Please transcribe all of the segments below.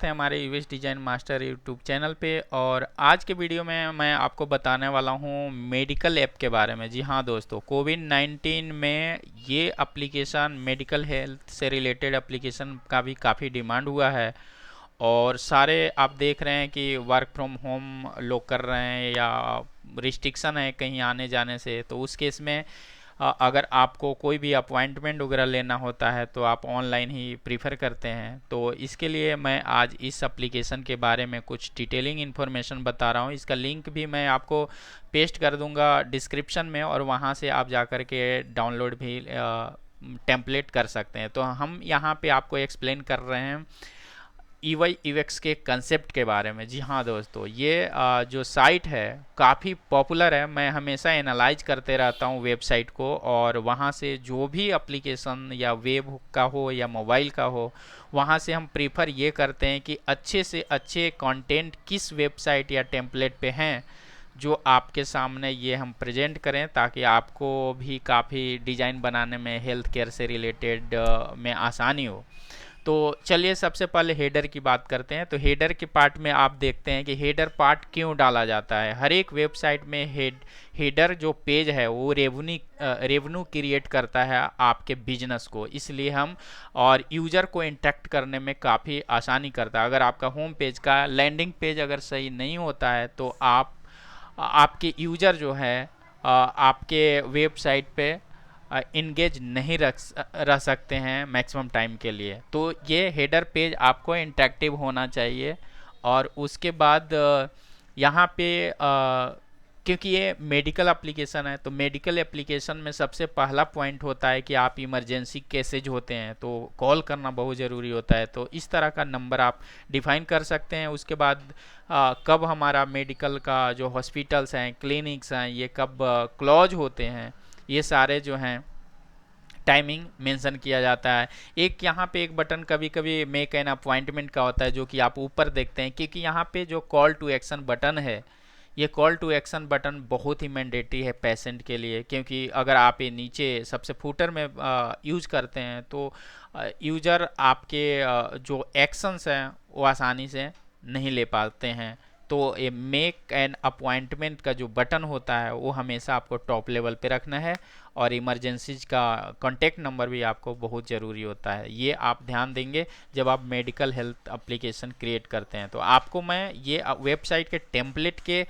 है हमारे US design master YouTube channel पे। और आज के वीडियो में मैं आपको बताने वाला हूँ मेडिकल ऐप के बारे में। जी हाँ दोस्तों, कोविड-19 में ये एप्लीकेशन, मेडिकल हेल्थ से रिलेटेड एप्लीकेशन का भी काफ़ी डिमांड हुआ है। और सारे आप देख रहे हैं कि वर्क फ्रॉम होम लोग कर रहे हैं या रिस्ट्रिक्शन है कहीं आने जाने से, तो उस केस में अगर आपको कोई भी अपॉइंटमेंट वगैरह लेना होता है तो आप ऑनलाइन ही प्रीफर करते हैं। तो इसके लिए मैं आज इस एप्लीकेशन के बारे में कुछ डिटेलिंग इन्फॉर्मेशन बता रहा हूँ। इसका लिंक भी मैं आपको पेस्ट कर दूंगा डिस्क्रिप्शन में, और वहाँ से आप जा कर के डाउनलोड भी टेम्पलेट कर सकते हैं। तो हम यहाँ पे आपको एक्सप्लेन कर रहे हैं ईवाई ईवेक्स के कंसेप्ट के बारे में। जी हाँ दोस्तों, ये जो साइट है काफ़ी पॉपुलर है। मैं हमेशा एनालाइज करते रहता हूँ वेबसाइट को, और वहाँ से जो भी एप्लीकेशन या वेब का हो या मोबाइल का हो, वहाँ से हम प्रीफर ये करते हैं कि अच्छे से अच्छे कंटेंट किस वेबसाइट या टेम्पलेट पे हैं जो आपके सामने ये हम प्रेजेंट करें, ताकि आपको भी काफ़ी डिज़ाइन बनाने में हेल्थ केयर से रिलेटेड में आसानी हो। तो चलिए सबसे पहले हेडर की बात करते हैं। तो हेडर के पार्ट में आप देखते हैं कि हेडर पार्ट क्यों डाला जाता है। हर एक वेबसाइट में हेडर जो पेज है वो रेवेन्यू क्रिएट करता है आपके बिजनेस को, इसलिए हम और यूज़र को इंटरेक्ट करने में काफ़ी आसानी करता है। अगर आपका होम पेज का लैंडिंग पेज अगर सही नहीं होता है तो आपके यूज़र जो है आपके वेबसाइट पे इंगेज नहीं रह सकते हैं मैक्सिमम टाइम के लिए। तो ये हेडर पेज आपको इंटरेक्टिव होना चाहिए। और उसके बाद यहाँ पे क्योंकि ये मेडिकल एप्लीकेशन है, तो मेडिकल एप्लीकेशन में सबसे पहला पॉइंट होता है कि आप इमरजेंसी केसेज होते हैं तो कॉल करना बहुत ज़रूरी होता है। तो इस तरह का नंबर आप डिफाइन कर सकते हैं। उसके बाद कब हमारा मेडिकल का जो हॉस्पिटल्स हैं, क्लिनिक्स हैं, ये कब क्लोज होते हैं, ये सारे जो हैं टाइमिंग मेंशन किया जाता है। एक यहाँ पे एक बटन कभी कभी मेक एन अपॉइंटमेंट का होता है, जो कि आप ऊपर देखते हैं, क्योंकि यहाँ पे जो कॉल टू एक्शन बटन है, ये कॉल टू एक्शन बटन बहुत ही मैंडेटरी है पेशेंट के लिए। क्योंकि अगर आप ये नीचे सबसे फूटर में यूज़ करते हैं तो यूज़र आपके जो एक्शंस हैं वो आसानी से नहीं ले पाते हैं। तो ये मेक एन अपॉइंटमेंट का जो बटन होता है वो हमेशा आपको टॉप लेवल पे रखना है। और इमरजेंसीज का कॉन्टैक्ट नंबर भी आपको बहुत ज़रूरी होता है, ये आप ध्यान देंगे जब आप मेडिकल हेल्थ एप्लीकेशन क्रिएट करते हैं। तो आपको मैं ये वेबसाइट के टेम्पलेट के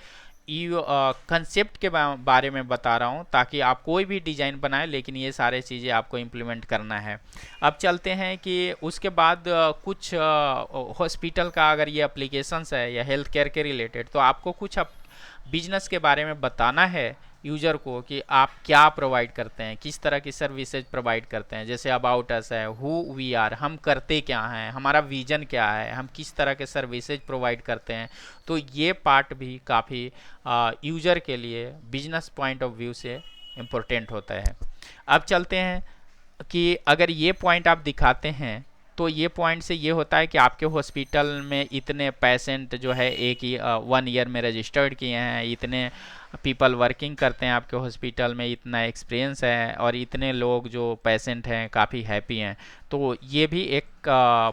कंसेप्ट के बारे में बता रहा हूँ, ताकि आप कोई भी डिज़ाइन बनाएं, लेकिन ये सारे चीज़ें आपको इम्प्लीमेंट करना है। अब चलते हैं कि उसके बाद कुछ हॉस्पिटल का अगर ये एप्लीकेशंस है या हेल्थ केयर के रिलेटेड, तो आपको कुछ बिजनेस के बारे में बताना है यूज़र को कि आप क्या प्रोवाइड करते हैं, किस तरह की सर्विसेज प्रोवाइड करते हैं। जैसे अबाउट अस है, हु वी आर, हम करते क्या हैं, हमारा विजन क्या है, हम किस तरह के सर्विसेज प्रोवाइड करते हैं। तो ये पार्ट भी काफ़ी यूज़र के लिए बिजनेस पॉइंट ऑफ व्यू से इम्पोर्टेंट होता है। अब चलते हैं कि अगर ये पॉइंट आप दिखाते हैं तो ये पॉइंट से ये होता है कि आपके हॉस्पिटल में इतने पेशेंट जो है एक ही 1 ईयर में रजिस्टर्ड किए हैं, इतने पीपल वर्किंग करते हैं आपके हॉस्पिटल में, इतना एक्सपीरियंस है, और इतने लोग जो पेशेंट हैं काफ़ी हैप्पी हैं। तो ये भी एक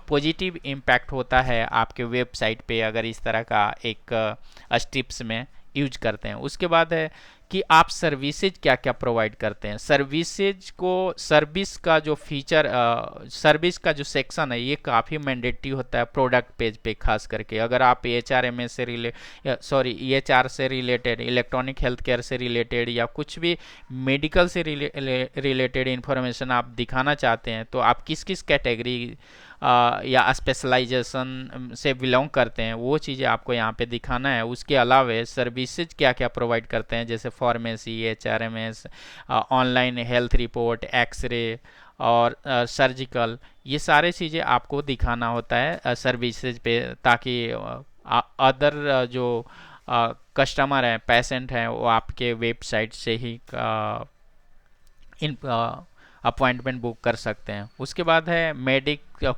पॉजिटिव इम्पैक्ट होता है आपके वेबसाइट पे अगर इस तरह का एक स्ट्रिप्स में यूज करते हैं। उसके बाद है कि आप सर्विसेज क्या क्या प्रोवाइड करते हैं। सर्विसेज को, सर्विस का जो फीचर, सर्विस का जो सेक्शन है ये काफ़ी मैंडेटरी होता है प्रोडक्ट पेज पे। खास करके अगर आप एच आर से रिलेटेड, इलेक्ट्रॉनिक हेल्थ केयर से रिलेटेड या कुछ भी मेडिकल से रिलेटेड इंफॉर्मेशन आप दिखाना चाहते हैं, तो आप किस किस कैटेगरी या स्पेशलाइजेशन से बिलोंग करते हैं वो चीज़ें आपको यहाँ पे दिखाना है। उसके अलावा सर्विसेज क्या क्या प्रोवाइड करते हैं, जैसे pharmacy, HRMS, online health report, X-ray और सर्जिकल, ये सारे चीज़ें आपको दिखाना होता है सर्विसेज पे, ताकि अदर जो कस्टमर हैं, पेशेंट हैं, वो आपके वेबसाइट से ही इन अपॉइंटमेंट बुक कर सकते हैं। उसके बाद है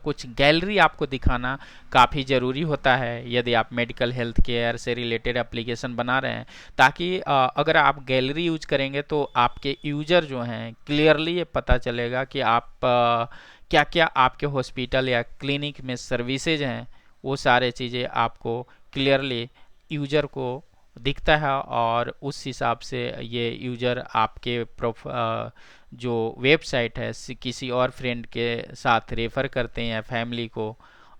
कुछ गैलरी आपको दिखाना काफ़ी ज़रूरी होता है यदि आप मेडिकल हेल्थ केयर से रिलेटेड एप्लीकेशन बना रहे हैं, ताकि अगर आप गैलरी यूज करेंगे तो आपके यूज़र जो हैं क्लियरली ये पता चलेगा कि आप क्या क्या आपके हॉस्पिटल या क्लिनिक में सर्विसेज हैं वो सारे चीज़ें आपको क्लियरली यूजर को दिखता है, और उस हिसाब से ये यूजर आपके जो वेबसाइट है किसी और फ्रेंड के साथ रेफ़र करते हैं या फैमिली को,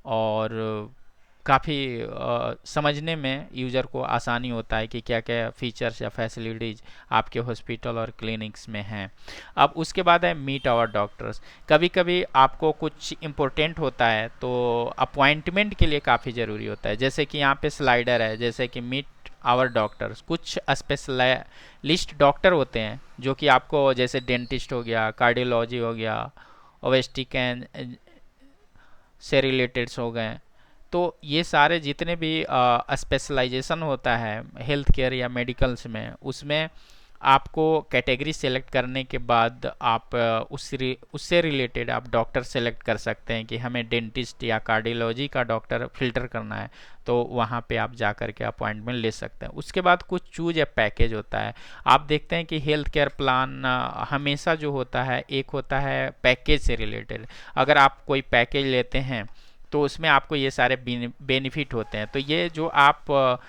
और काफ़ी समझने में यूज़र को आसानी होता है कि क्या क्या फीचर्स या फैसिलिटीज़ आपके हॉस्पिटल और क्लिनिक्स में हैं। अब उसके बाद है मीट आवर डॉक्टर्स। कभी कभी आपको कुछ इम्पोर्टेंट होता है तो अपॉइंटमेंट के लिए काफ़ी ज़रूरी होता है, जैसे कि यहाँ पे स्लाइडर है, जैसे कि मीट आवर डॉक्टर्स। कुछ स्पेशलिस्ट डॉक्टर होते हैं जो कि आपको, जैसे डेंटिस्ट हो गया, कार्डियोलॉजी हो गया, ओवेस्टिक से रिलेटेड्स हो गए, तो ये सारे जितने भी स्पेशलाइजेशन होता है हेल्थ केयर या मेडिकल्स में, उसमें आपको कैटेगरी सेलेक्ट करने के बाद आप उससे रिलेटेड आप डॉक्टर सेलेक्ट कर सकते हैं कि हमें डेंटिस्ट या कार्डियोलॉजी का डॉक्टर फिल्टर करना है, तो वहाँ पे आप जा कर के अपॉइंटमेंट ले सकते हैं। उसके बाद कुछ चूज या पैकेज होता है। आप देखते हैं कि हेल्थ केयर प्लान हमेशा जो होता है, एक होता है पैकेज से रिलेटेड। अगर आप कोई पैकेज लेते हैं तो उसमें आपको ये सारे बेनिफिट होते हैं। तो ये जो आप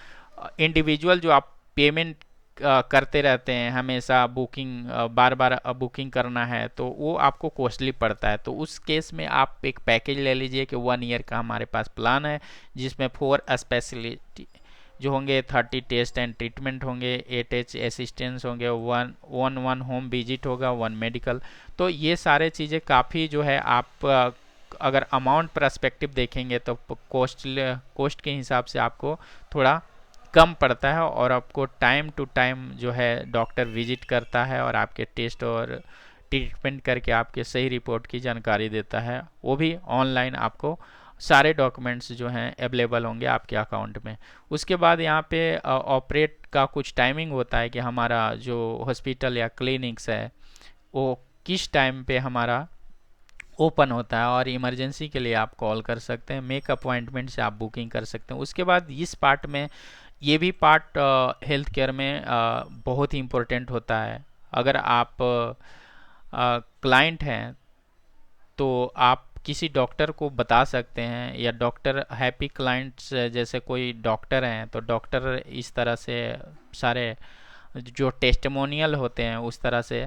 इंडिविजुअल जो आप पेमेंट करते रहते हैं हमेशा, बुकिंग बार बार बुकिंग करना है, तो वो आपको कॉस्टली पड़ता है। तो उस केस में आप एक पैकेज ले लीजिए कि 1 ईयर का हमारे पास प्लान है, जिसमें 4 स्पेशलिटी जो होंगे, 30 टेस्ट एंड ट्रीटमेंट होंगे, 8 असिस्टेंस होंगे, वन होम विजिट होगा, 1 मेडिकल। तो ये सारे चीज़ें काफ़ी जो है, आप अगर अमाउंट परस्पेक्टिव देखेंगे तो कोस्ट के हिसाब से आपको थोड़ा कम पड़ता है, और आपको टाइम टू टाइम जो है डॉक्टर विजिट करता है और आपके टेस्ट और ट्रीटमेंट करके आपके सही रिपोर्ट की जानकारी देता है। वो भी ऑनलाइन आपको सारे डॉक्यूमेंट्स जो हैं अवेलेबल होंगे आपके अकाउंट में। उसके बाद यहाँ पे ऑपरेट का कुछ टाइमिंग होता है कि हमारा जो हॉस्पिटल या क्लिनिक्स है वो किस टाइम पे हमारा ओपन होता है, और इमरजेंसी के लिए आप कॉल कर सकते हैं, मेक अपॉइंटमेंट से आप बुकिंग कर सकते हैं। उसके बाद इस पार्ट में, ये भी पार्ट हेल्थ केयर में बहुत ही इम्पोर्टेंट होता है। अगर आप क्लाइंट हैं तो आप किसी डॉक्टर को बता सकते हैं, या डॉक्टर हैप्पी क्लाइंट्स जैसे कोई डॉक्टर हैं तो डॉक्टर इस तरह से सारे जो टेस्टिमोनियल होते हैं उस तरह से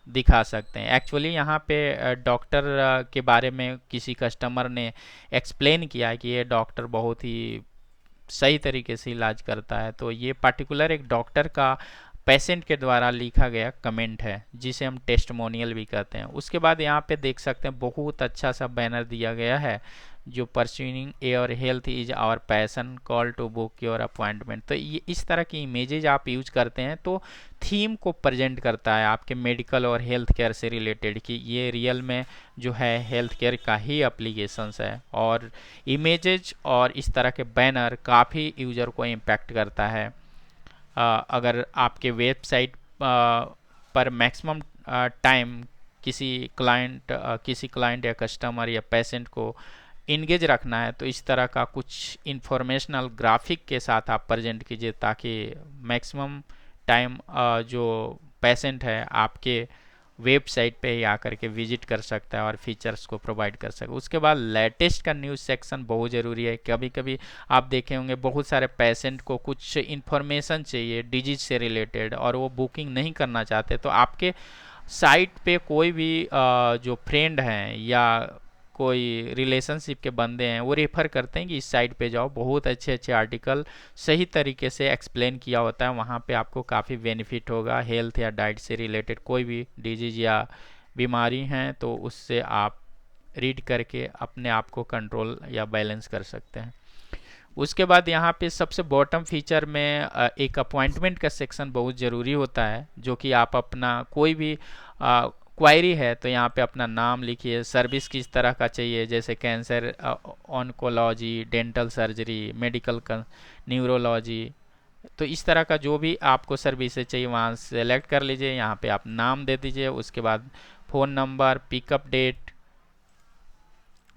दिखा सकते हैं। एक्चुअली यहाँ पे डॉक्टर के बारे में किसी कस्टमर ने एक्सप्लेन किया है कि ये डॉक्टर बहुत ही सही तरीके से इलाज करता है, तो ये पर्टिकुलर एक डॉक्टर का पेशेंट के द्वारा लिखा गया कमेंट है, जिसे हम टेस्टिमोनियल भी कहते हैं। उसके बाद यहाँ पे देख सकते हैं बहुत अच्छा सा बैनर दिया गया है, जो pursuing your health is our passion, call to book your appointment. तो ये इस तरह की इमेजेज आप यूज करते हैं तो थीम को प्रेजेंट करता है आपके मेडिकल और हेल्थ केयर से रिलेटेड, कि ये रियल में जो है हेल्थ केयर का ही एप्लीकेशंस है। और इमेजेज और इस तरह के बैनर काफ़ी यूज़र को इम्पैक्ट करता है। अगर आपके वेबसाइट पर मैक्सिमम टाइम किसी क्लाइंट या कस्टमर या पेशेंट को इंगेज रखना है, तो इस तरह का कुछ इंफॉर्मेशनल ग्राफिक के साथ आप प्रेजेंट कीजिए, ताकि मैक्सिमम टाइम जो पेशेंट है आपके वेबसाइट पे ही आकर के विजिट कर सकता है और फीचर्स को प्रोवाइड कर सकता है। उसके बाद लेटेस्ट का न्यूज़ सेक्शन बहुत ज़रूरी है। कभी कभी आप देखे होंगे बहुत सारे पेशेंट को कुछ इन्फॉर्मेशन चाहिए डिजीज से रिलेटेड, और वो बुकिंग नहीं करना चाहते, तो आपके साइट पे कोई भी जो फ्रेंड हैं या कोई रिलेशनशिप के बंदे हैं वो रेफ़र करते हैं कि इस साइट पे जाओ, बहुत अच्छे अच्छे आर्टिकल सही तरीके से एक्सप्लेन किया होता है, वहाँ पे आपको काफ़ी बेनिफिट होगा। हेल्थ या डाइट से रिलेटेड कोई भी डिजीज या बीमारी हैं तो उससे आप रीड करके अपने आप को कंट्रोल या बैलेंस कर सकते हैं। उसके बाद यहाँ पे सबसे बॉटम फीचर में एक अपॉइंटमेंट का सेक्शन बहुत ज़रूरी होता है, जो कि आप अपना कोई भी क्वायरी है तो यहाँ पे अपना नाम लिखिए, सर्विस किस तरह का चाहिए, जैसे cancer, oncology, dental surgery, medical neurology, तो इस तरह का जो भी आपको सर्विसेज चाहिए वहाँ सेलेक्ट कर लीजिए। यहाँ पे आप नाम दे दीजिए, उसके बाद फ़ोन नंबर, पिकअप डेट,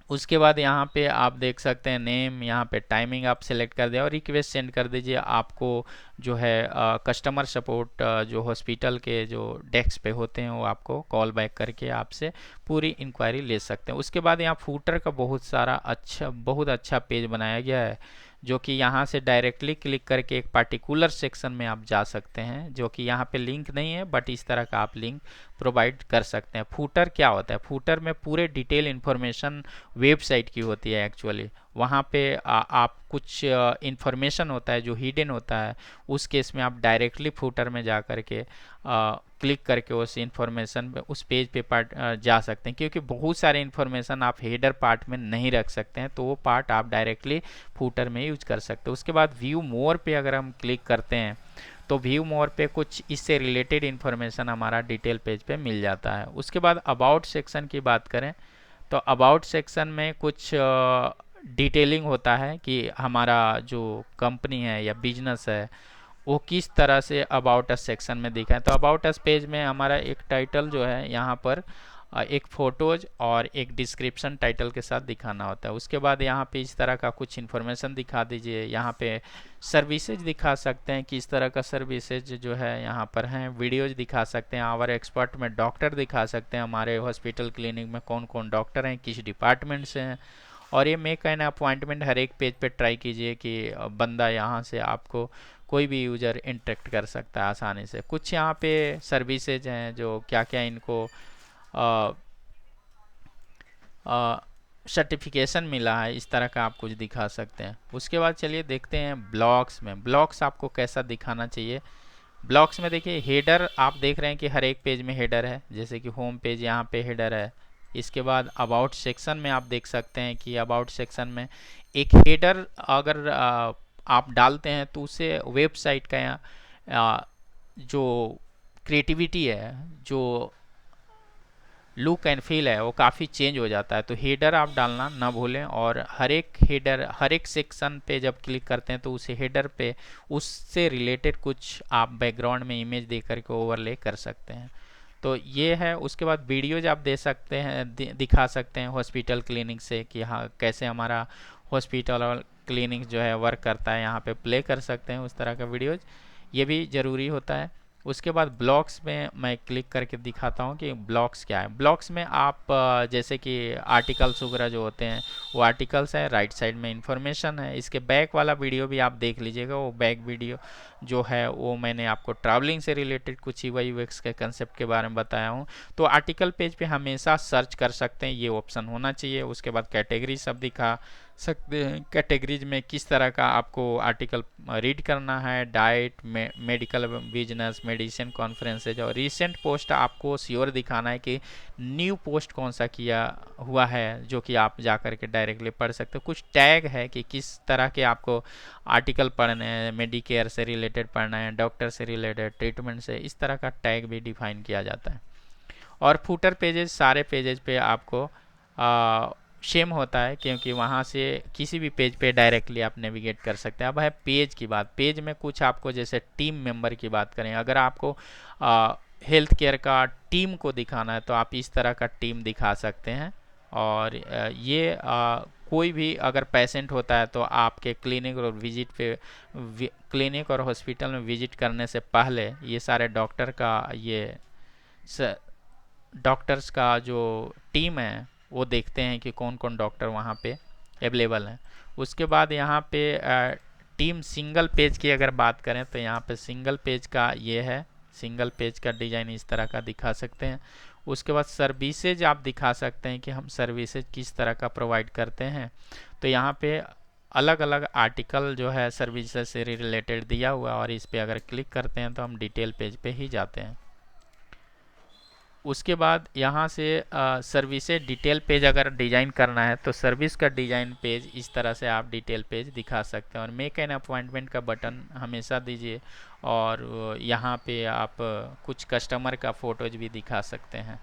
उसके बाद यहाँ पे आप देख सकते हैं नेम, यहाँ पे टाइमिंग आप सेलेक्ट कर दें और रिक्वेस्ट सेंड कर दीजिए। आपको जो है कस्टमर सपोर्ट जो हॉस्पिटल के जो डेस्क पे होते हैं वो आपको कॉल बैक करके आपसे पूरी इंक्वायरी ले सकते हैं। उसके बाद यहाँ फूटर का बहुत अच्छा पेज बनाया गया है, जो कि यहाँ से डायरेक्टली क्लिक करके एक पार्टिकुलर सेक्शन में आप जा सकते हैं, जो कि यहाँ पे लिंक नहीं है, बट इस तरह का आप लिंक प्रोवाइड कर सकते हैं। फूटर क्या होता है? फूटर में पूरे डिटेल इन्फॉर्मेशन वेबसाइट की होती है एक्चुअली। वहाँ पे आप कुछ इंफॉर्मेशन होता है जो हिडन होता है, उस केस में आप डायरेक्टली फूटर में जा करके क्लिक करके उस इंफॉर्मेशन पे, उस पेज पे जा सकते हैं, क्योंकि बहुत सारे इंफॉर्मेशन आप हेडर पार्ट में नहीं रख सकते हैं, तो वो पार्ट आप डायरेक्टली फूटर में यूज कर सकते हैं। उसके बाद व्यू मोर पे अगर हम क्लिक करते हैं तो व्यू मोर पे कुछ इससे रिलेटेड इन्फॉर्मेशन हमारा डिटेल पेज पे मिल जाता है। उसके बाद अबाउट सेक्शन की बात करें तो अबाउट सेक्शन में कुछ डिटेलिंग होता है कि हमारा जो कंपनी है या बिजनेस है वो किस तरह से अबाउट अस सेक्शन में दिखा है। तो अबाउट अस पेज में हमारा एक टाइटल जो है यहाँ पर एक फ़ोटोज़ और एक डिस्क्रिप्शन टाइटल के साथ दिखाना होता है। उसके बाद यहाँ पे इस तरह का कुछ इन्फॉर्मेशन दिखा दीजिए। यहाँ पे सर्विसेज दिखा सकते हैं, किस तरह का सर्विसेज जो है यहाँ पर हैं। वीडियोज दिखा सकते हैं, आवर एक्सपर्ट में डॉक्टर दिखा सकते हैं, हमारे हॉस्पिटल क्लिनिक में कौन कौन डॉक्टर हैं, किस डिपार्टमेंट से हैं। और ये मेक एन अपॉइंटमेंट हर एक पेज पे ट्राई कीजिए कि बंदा यहाँ से आपको कोई भी यूज़र इंटरेक्ट कर सकता है आसानी से। कुछ यहाँ पे सर्विसेज हैं जो क्या क्या इनको सर्टिफिकेशन मिला है, इस तरह का आप कुछ दिखा सकते हैं। उसके बाद चलिए देखते हैं ब्लॉग्स में, ब्लॉग्स आपको कैसा दिखाना चाहिए। ब्लॉग्स में देखिए हेडर आप देख रहे हैं कि हर एक पेज में हेडर है, जैसे कि होम पेज यहाँ पे हेडर है। इसके बाद अबाउट सेक्शन में आप देख सकते हैं कि अबाउट सेक्शन में एक हेडर अगर आप डालते हैं तो उसे वेबसाइट का जो क्रिएटिविटी है, जो लुक एंड फील है, वो काफ़ी चेंज हो जाता है। तो हेडर आप डालना ना भूलें, और हर एक हेडर हर एक सेक्शन पे जब क्लिक करते हैं तो उस हेडर पे उससे रिलेटेड कुछ आप बैकग्राउंड में इमेज दे करके ओवरले कर सकते हैं। तो ये है। उसके बाद वीडियोज आप दे सकते हैं, दिखा सकते हैं हॉस्पिटल क्लिनिक से कि हाँ कैसे हमारा हॉस्पिटल और क्लिनिक जो है वर्क करता है, यहाँ पे प्ले कर सकते हैं उस तरह का वीडियोज, ये भी ज़रूरी होता है। उसके बाद ब्लॉग्स में मैं क्लिक करके दिखाता हूँ कि ब्लॉग्स क्या है। ब्लॉग्स में आप जैसे कि आर्टिकल्स वगैरह जो होते हैं वो आर्टिकल्स है, राइट साइड में इंफॉर्मेशन है। इसके बैक वाला वीडियो भी आप देख लीजिएगा, वो बैक वीडियो जो है वो मैंने आपको ट्रैवलिंग से रिलेटेड कुछ यूआई यूएक्स के कंसेप्ट के बारे में बताया हूँ। तो आर्टिकल पेज पे हमेशा सर्च कर सकते हैं, ये ऑप्शन होना चाहिए। उसके बाद कैटेगरी सब दिखा सकते हैं, कैटेगरीज में किस तरह का आपको आर्टिकल रीड करना है, डाइट में, मेडिकल, बिजनेस, मेडिसिन, कॉन्फ्रेंसेज, और रिसेंट पोस्ट आपको श्योर दिखाना है कि न्यू पोस्ट कौन सा किया हुआ है, जो कि आप जा कर के डायरेक्टली पढ़ सकते हो। कुछ टैग है कि किस तरह के आपको आर्टिकल पढ़ने हैं, मेडिकेयर से रिलेटेड पढ़ना है, डॉक्टर से रिलेटेड, ट्रीटमेंट से, इस तरह का टैग भी डिफाइन किया जाता है। और फुटर पेजेस सारे पेजेस पे आपको सेम होता है, क्योंकि वहाँ से किसी भी पेज पे डायरेक्टली आप नेविगेट कर सकते हैं। अब है पेज की बात। पेज में कुछ आपको जैसे टीम मेंबर की बात करें, अगर आपको हेल्थ केयर का टीम को दिखाना है तो आप इस तरह का टीम दिखा सकते हैं। और ये कोई भी अगर पेशेंट होता है तो आपके क्लिनिक और विजिट पे क्लिनिक और हॉस्पिटल में विजिट करने से पहले ये सारे डॉक्टर का डॉक्टर्स का जो टीम है वो देखते हैं कि कौन कौन डॉक्टर वहाँ पे अवेलेबल हैं। उसके बाद यहाँ पे टीम सिंगल पेज की अगर बात करें तो यहाँ पे सिंगल पेज का ये है, सिंगल पेज का डिज़ाइन इस तरह का दिखा सकते हैं। उसके बाद सर्विसेज आप दिखा सकते हैं कि हम सर्विसेज किस तरह का प्रोवाइड करते हैं। तो यहाँ पे अलग अलग आर्टिकल जो है सर्विसेज से रिलेटेड दिया हुआ, और इस पर अगर क्लिक करते हैं तो हम डिटेल पेज पे ही जाते हैं। उसके बाद यहाँ से सर्विसेज डिटेल पेज अगर डिज़ाइन करना है तो सर्विस का डिज़ाइन पेज इस तरह से आप डिटेल पेज दिखा सकते हैं। और मेक एन अपॉइंटमेंट का बटन हमेशा दीजिए, और यहाँ पे आप कुछ कस्टमर का फ़ोटोज भी दिखा सकते हैं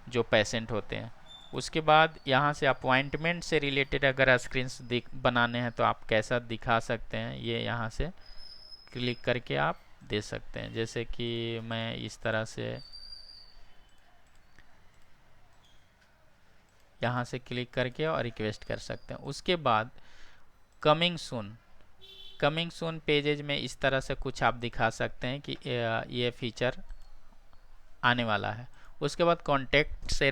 जो पेशेंट होते हैं। उसके बाद यहाँ से अपॉइंटमेंट से रिलेटेड अगर स्क्रीन्स बनाने हैं तो आप कैसा दिखा सकते हैं, ये यहाँ से क्लिक करके आप दे सकते हैं। जैसे कि मैं इस तरह से यहाँ से क्लिक करके और रिक्वेस्ट कर सकते हैं। उसके बाद कमिंग सून पेजेज में इस तरह से कुछ आप दिखा सकते हैं कि ये फीचर आने वाला है। उसके बाद कॉन्टेक्ट से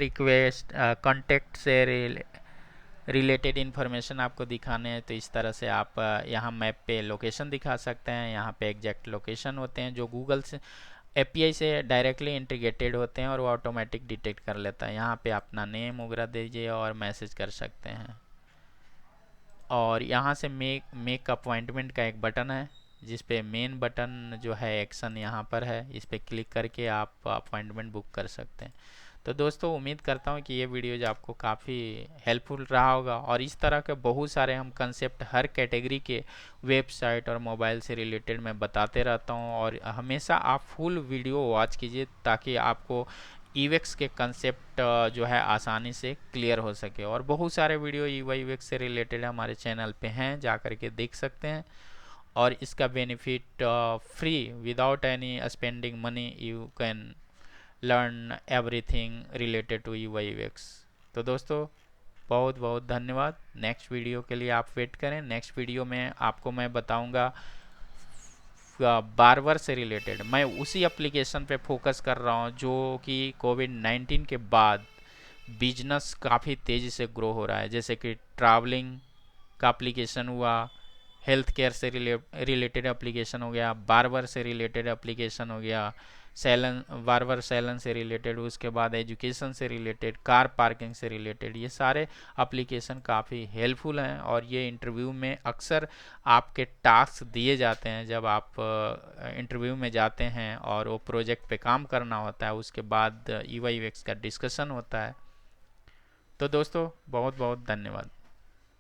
रिलेटेड इन्फॉर्मेशन आपको दिखाने हैं, तो इस तरह से आप यहाँ मैप पे लोकेशन दिखा सकते हैं। यहाँ पे एग्जैक्ट लोकेशन होते हैं जो गूगल से एपीआई से डायरेक्टली इंटीग्रेटेड होते हैं और वो ऑटोमेटिक डिटेक्ट कर लेता है। यहाँ पे अपना नेम वगैरह दीजिए और मैसेज कर सकते हैं। और यहाँ से मेक अपॉइंटमेंट का एक बटन है, जिस पे मेन बटन जो है एक्शन यहाँ पर है, इस पे क्लिक करके आप अपॉइंटमेंट बुक कर सकते हैं। तो दोस्तों उम्मीद करता हूँ कि ये वीडियोज आपको काफ़ी हेल्पफुल रहा होगा, और इस तरह के बहुत सारे हम कंसेप्ट हर कैटेगरी के वेबसाइट और मोबाइल से रिलेटेड मैं बताते रहता हूँ। और हमेशा आप फुल वीडियो वॉच कीजिए ताकि आपको ईवेक्स के कंसेप्ट जो है आसानी से क्लियर हो सके। और बहुत सारे वीडियो ईवेक्स से रिलेटेड हमारे चैनल पे हैं, जा करके देख सकते हैं। और इसका benefit free without any spending money you can learn everything related to ईवेक्स। तो दोस्तों बहुत बहुत धन्यवाद। नेक्स्ट वीडियो के लिए आप वेट करें। नेक्स्ट वीडियो में आपको मैं बताऊंगा बार्बर से रिलेटेड। मैं उसी एप्लीकेशन पे फोकस कर रहा हूँ जो कि कोविड-19 के बाद बिजनेस काफ़ी तेज़ी से ग्रो हो रहा है, जैसे कि ट्रैवलिंग का एप्लीकेशन हुआ, हेल्थ केयर से रिलेटेड एप्लीकेशन हो गया, बार्बर से रिलेटेड एप्लीकेशन हो गया, बार्बर सैलन से रिलेटेड, उसके बाद एजुकेशन से रिलेटेड, कार पार्किंग से रिलेटेड। ये सारे एप्लीकेशन काफ़ी हेल्पफुल हैं और ये इंटरव्यू में अक्सर आपके टास्क दिए जाते हैं। जब आप इंटरव्यू में जाते हैं और वो प्रोजेक्ट पे काम करना होता है, उसके बाद ईवाईएक्स का डिस्कशन होता है। तो दोस्तों बहुत बहुत धन्यवाद।